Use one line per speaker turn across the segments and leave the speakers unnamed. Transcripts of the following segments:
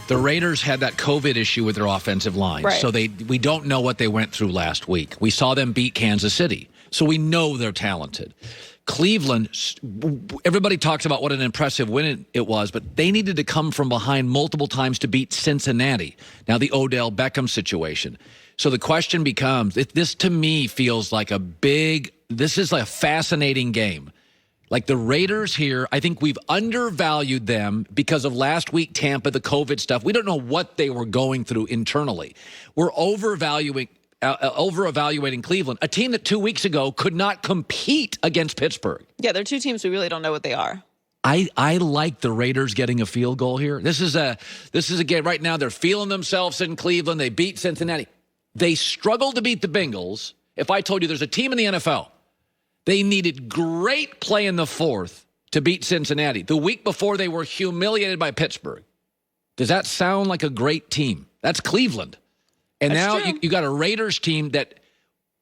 The Raiders had that COVID issue with their offensive line.
Right.
So we don't know what they went through last week. We saw them beat Kansas City. So we know they're talented. Cleveland, everybody talks about what an impressive win it was, but they needed to come from behind multiple times to beat Cincinnati. Now the Odell Beckham situation. So the question becomes, this to me feels like this is like a fascinating game. Like the Raiders here, I think we've undervalued them because of last week, Tampa, the COVID stuff. We don't know what they were going through internally. We're over-evaluating Cleveland, a team that 2 weeks ago could not compete against Pittsburgh.
Yeah, they're two teams we really don't know what they are.
I like the Raiders getting a field goal here. This is a game right now. They're feeling themselves in Cleveland. They beat Cincinnati. They struggled to beat the Bengals. If I told you there's a team in the NFL, they needed great play in the fourth to beat Cincinnati. The week before, they were humiliated by Pittsburgh. Does that sound like a great team? That's Cleveland. And
That's
now
true.
you got a Raiders team that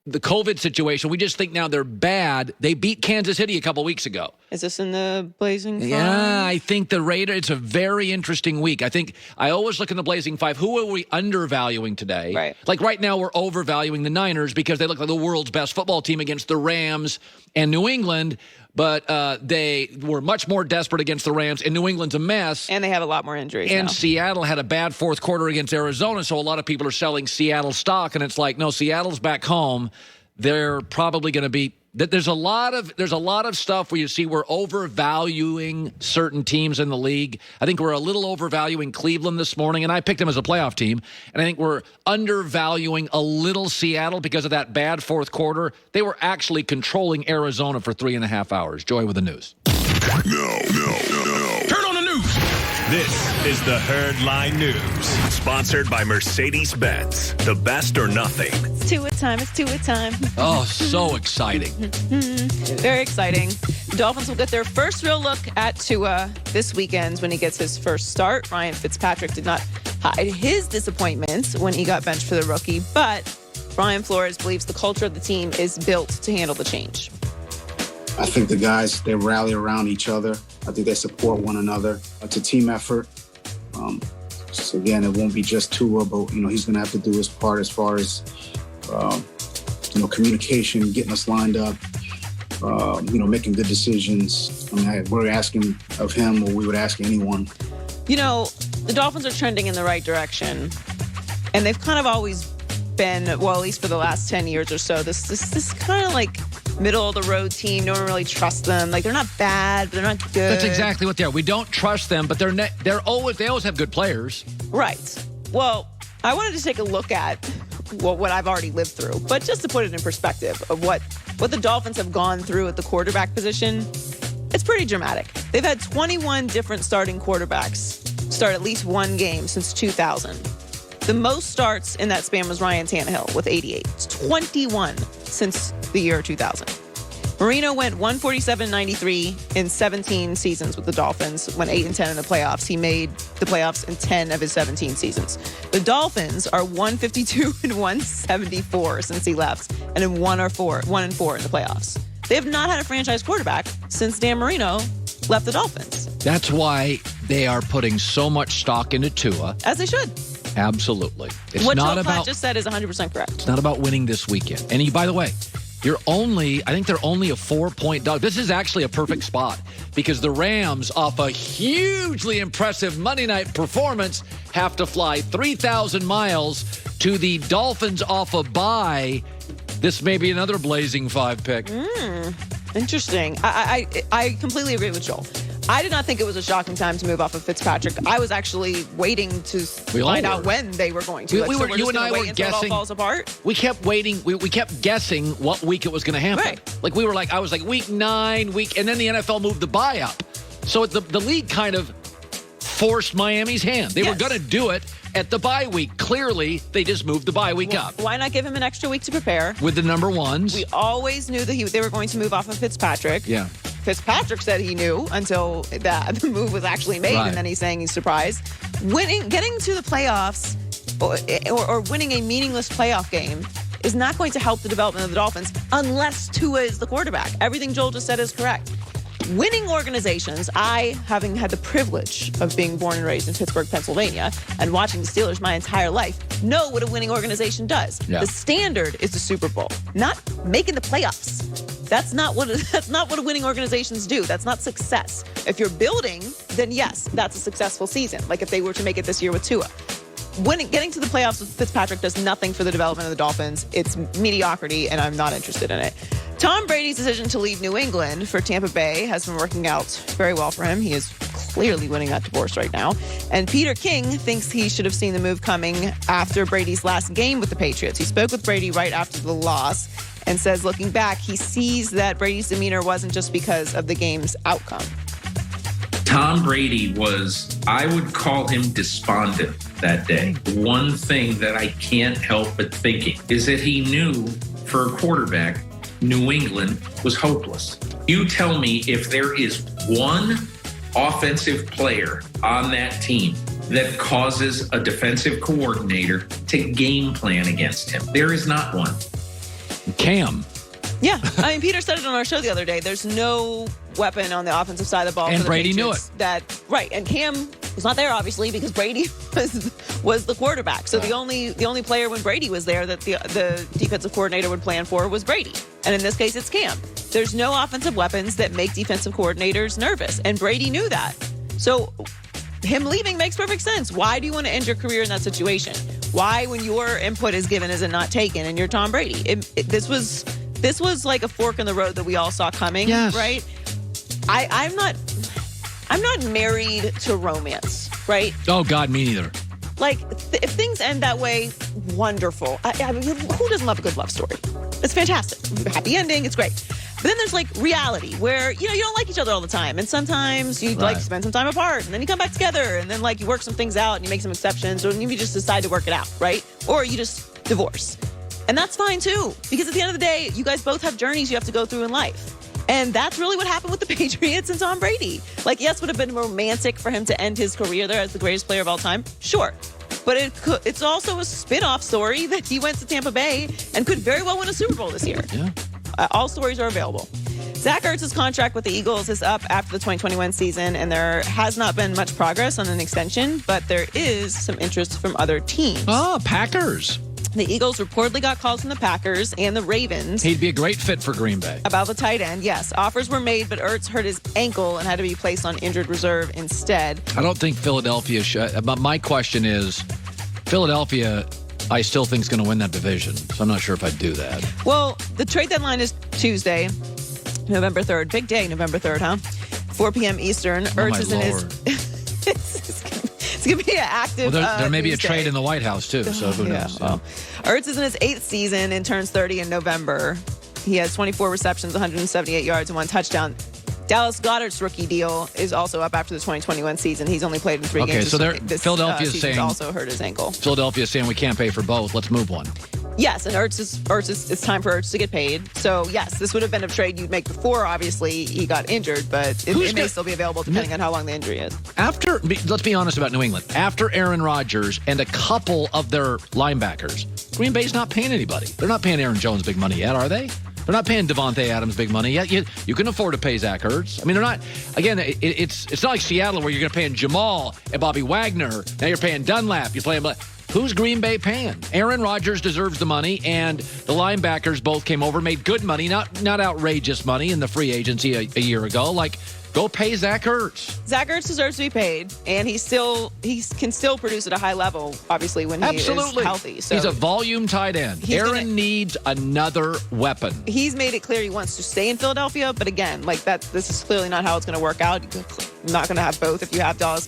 the COVID situation, we just think now they're bad. They beat Kansas City a couple weeks ago.
Is this in the Blazing Five?
Yeah, I think the Raiders, it's a very interesting week. I always look in the Blazing Five. Who are we undervaluing today?
Right.
Like right now, we're overvaluing the Niners because they look like the world's best football team against the Rams and New England, but they were much more desperate against the Rams, and New England's a mess.
And they have a lot more injuries
And
now.
Seattle had a bad fourth quarter against Arizona, so a lot of people are selling Seattle stock, and it's like, no, Seattle's back home. They're probably going to be. There's a lot of stuff where you see we're overvaluing certain teams in the league. I think we're a little overvaluing Cleveland this morning, and I picked them as a playoff team. And I think we're undervaluing a little Seattle because of that bad fourth quarter. They were actually controlling Arizona for 3.5 hours. Joy with the news.
No.
Turn on the news.
This is the Herd Line News, sponsored by Mercedes-Benz. The best or nothing.
It's two at time.
Oh, so exciting.
Very exciting. The Dolphins will get their first real look at Tua this weekend when he gets his first start. Ryan Fitzpatrick did not hide his disappointment when he got benched for the rookie, but Brian Flores believes the culture of the team is built to handle the change.
I think the guys, they rally around each other. I think they support one another. It's a team effort. So again, it won't be just Tua, but he's going to have to do his part as far as communication, getting us lined up, making good decisions. We're asking of him, or we would ask anyone.
The Dolphins are trending in the right direction, and they've kind of always been, well, at least for the last 10 years or so, this kind of like middle of the road team. No one really trusts them. Like, they're not bad, but they're not good.
That's exactly what they are. We don't trust them, but they always have good players.
Right. Well, I wanted to take a look at what I've already lived through, but just to put it in perspective of what the Dolphins have gone through at the quarterback position, it's pretty dramatic. They've had 21 different starting quarterbacks start at least one game since 2000. The most starts in that span was Ryan Tannehill with 88. It's 21 since the year 2000. Marino went 147-93 in 17 seasons with the Dolphins, went 8-10 in the playoffs. He made the playoffs in 10 of his 17 seasons. The Dolphins are 152-174 since he left, and in 1-4 in the playoffs. They have not had a franchise quarterback since Dan Marino left the Dolphins.
That's why they are putting so much stock into Tua.
As they should.
Absolutely. It's
What
not
Joe
about
Platt just said is 100% correct.
It's not about winning this weekend. And by the way, I think they're only a 4-point dog. This is actually a perfect spot because the Rams, off a hugely impressive Monday night performance, have to fly 3,000 miles to the Dolphins off a bye. This may be another Blazing Five pick.
Interesting. I completely agree with Joel. I did not think it was a shocking time to move off of Fitzpatrick. I was actually waiting to find out when they were going to.
You and I were guessing.
It all falls apart.
We kept waiting. We kept guessing what week it was going to happen.
Right.
I was like week 9, and then the NFL moved the bye up. So the league kind of forced Miami's hand. They were going to do it at the bye week. Clearly, they just moved the bye week up.
Why not give him an extra week to prepare?
With the number ones.
We always knew that they were going to move off of Fitzpatrick.
Yeah.
Fitzpatrick said he knew until the move was actually made,
Right.
and then he's saying he's surprised. Getting to the playoffs or winning a meaningless playoff game is not going to help the development of the Dolphins unless Tua is the quarterback. Everything Joel just said is correct. winning organizations, I, having had the privilege of being born and raised in Pittsburgh, Pennsylvania, and watching the Steelers my entire life, know what a winning organization does.
Yeah.
The standard is the Super Bowl, not making the playoffs. That's not what winning organizations do. That's not success. If you're building, then yes, that's a successful season. Like if they were to make it this year with Tua. Getting to the playoffs with Fitzpatrick does nothing for the development of the Dolphins. It's mediocrity, and I'm not interested in it. Tom Brady's decision to leave New England for Tampa Bay has been working out very well for him. He is clearly winning that divorce right now. And Peter King thinks he should have seen the move coming after Brady's last game with the Patriots. He spoke with Brady right after the loss and says, looking back, he sees that Brady's demeanor wasn't just because of the game's outcome.
Tom Brady was, I would call him despondent that day. One thing that I can't help but thinking is that he knew for a quarterback, New England was hopeless. You tell me if there is one offensive player on that team that causes a defensive coordinator to game plan against him. There is not one.
Cam.
Yeah, I mean, Peter said it on our show the other day. There's no weapon on the offensive side of the ball.
And
for the
Brady knew
Patriots right, and Cam was not there, obviously, because Brady was the quarterback. So the only player when Brady was there that the defensive coordinator would plan for was Brady. And in this case, it's Cam. There's no offensive weapons that make defensive coordinators nervous, and Brady knew that. So him leaving makes perfect sense. Why do you want to end your career in that situation? Why, when your input is given, is it not taken? And you're Tom Brady. This was like a fork in the road that we all saw coming,
yes.
Right? I'm not married to romance, right?
Oh, God, me neither.
Like, if things end that way, wonderful. I mean, who doesn't love a good love story? It's fantastic. Happy ending, it's great. But then there's like reality where, you don't like each other all the time. And sometimes you like spend some time apart and then you come back together and then like you work some things out and you make some exceptions or you just decide to work it out, right? Or you just divorce. And that's fine too, because at the end of the day, you guys both have journeys you have to go through in life. And that's really what happened with the Patriots and Tom Brady. Like, yes, would have been romantic for him to end his career there as the greatest player of all time. Sure. But it's also a spin-off story that he went to Tampa Bay and could very well win a Super Bowl this year.
Yeah.
All stories are available. Zach Ertz's contract with the Eagles is up after the 2021 season, and there has not been much progress on an extension, but there is some interest from other teams.
Oh, Packers.
The Eagles reportedly got calls from the Packers and the Ravens.
He'd be a great fit for Green Bay.
About the tight end, yes. Offers were made, but Ertz hurt his ankle and had to be placed on injured reserve instead.
I don't think Philadelphia should. But my question is, Philadelphia, I still think is going to win that division. So I'm not sure if I'd do that.
Well, the trade deadline is Tuesday, November 3rd. Big day, November 3rd, huh? 4 p.m. Eastern. Ertz is in his... It's going to be an active
there may be a
Tuesday.
trade in the White House, too, so who knows?
Well, Ertz is in his 8th season and turns 30 in November. He has 24 receptions, 178 yards, and 1 touchdown. Dallas Goedert's rookie deal is also up after the 2021 season. He's only played in 3 games.
Okay, so Philadelphia's saying...
also hurt his ankle.
Philadelphia's saying we can't pay for both. Let's move one.
Yes, and it's time for Ertz to get paid. So, yes, this would have been a trade you'd make before, obviously, he got injured, but it may still be available depending on how long the injury is.
Let's be honest about New England. After Aaron Rodgers and a couple of their linebackers, Green Bay's not paying anybody. They're not paying Aaron Jones big money yet, are they? They're not paying Devontae Adams big money yet. You can afford to pay Zach Ertz. I mean, they're not. Again, it's not like Seattle where you're going to pay Jamal and Bobby Wagner. Now you're paying Dunlap. You're paying. Who's Green Bay paying? Aaron Rodgers deserves the money, and the linebackers both came over, made good money, not outrageous money in the free agency a year ago. Like, go pay Zach Ertz.
Zach Ertz deserves to be paid, and he can still produce at a high level, obviously, when he is healthy. So
he's a volume tight end. Aaron needs another weapon.
He's made it clear he wants to stay in Philadelphia, but again, like this is clearly not how it's going to work out. You're not going to have both if you have Dallas